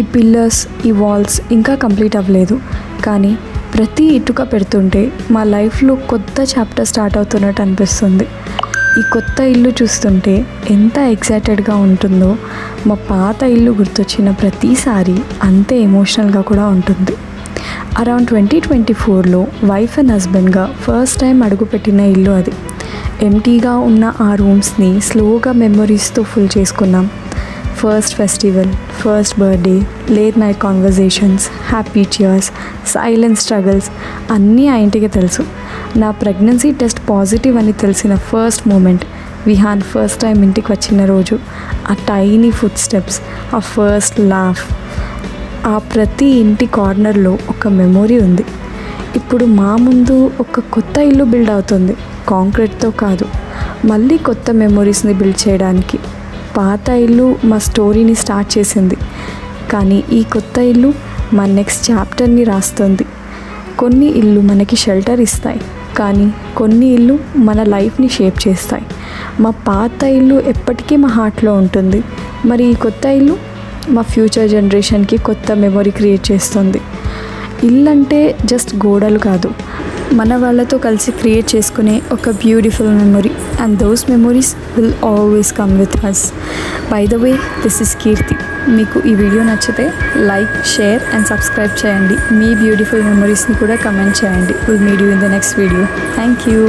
ఈ పిల్లర్స్, ఈ వాల్స్ ఇంకా కంప్లీట్ అవ్వలేదు, కానీ ప్రతి ఇటుక పెడుతుంటే మా లైఫ్లో కొత్త చాప్టర్ స్టార్ట్ అవుతున్నట్టు అనిపిస్తుంది. ఈ కొత్త ఇల్లు చూస్తుంటే ఎంత ఎక్సైటెడ్గా ఉంటుందో, మా పాత ఇల్లు గుర్తొచ్చిన ప్రతిసారి అంతే ఎమోషనల్గా కూడా ఉంటుంది. అరౌండ్ 2024లో వైఫ్ అండ్ హస్బెండ్గా ఫస్ట్ టైం అడుగుపెట్టిన ఇల్లు అది. ఎంటీగా ఉన్న ఆ రూమ్స్ని స్లోగా మెమొరీస్తో ఫుల్ చేసుకున్నాం. First festival, first birthday, late night conversations, happy tears, silent struggles అన్నీ ఆ ఇంటికి తెలుసు. నా ప్రెగ్నెన్సీ టెస్ట్ పాజిటివ్ అని తెలిసిన first moment, Vihaan first time ఇంటికి వచ్చిన రోజు, ఆ టైనీ ఫుట్ స్టెప్స్, ఆ ఫస్ట్ లాఫ్, ఆ ప్రతి ఇంటి కార్నర్లో ఒక మెమొరీ ఉంది. ఇప్పుడు మా ముందు ఒక కొత్త ఇల్లు బిల్డ్ అవుతుంది, కాంక్రీట్తో కాదు, మళ్ళీ కొత్త మెమొరీస్ని బిల్డ్ చేయడానికి. పాత ఇల్లు మా స్టోరీని స్టార్ట్ చేసింది, కానీ ఈ కొత్త ఇల్లు మా నెక్స్ట్ చాప్టర్ని రాస్తుంది. కొన్ని ఇల్లు మనకి షెల్టర్ ఇస్తాయి, కానీ కొన్ని ఇల్లు మన లైఫ్ని షేప్ చేస్తాయి. మా పాత ఇల్లు ఎప్పటికీ మా హార్ట్లో ఉంటుంది, మరి ఈ కొత్త ఇల్లు మా ఫ్యూచర్ జనరేషన్కి కొత్త మెమొరీ క్రియేట్ చేస్తుంది. ఇల్లు అంటే జస్ట్ గోడలు కాదు, మన వాళ్ళతో కలిసి క్రియేట్ చేసుకునే ఒక beautiful memory, and those memories will always come with us. By the way, this is Keerthi. మీకు ఈ వీడియో నచ్చితే లైక్, షేర్ అండ్ సబ్స్క్రైబ్ చేయండి. మీ బ్యూటిఫుల్ మెమొరీస్ని కూడా కమెంట్ చేయండి. Will meet you in the next video. Thank you.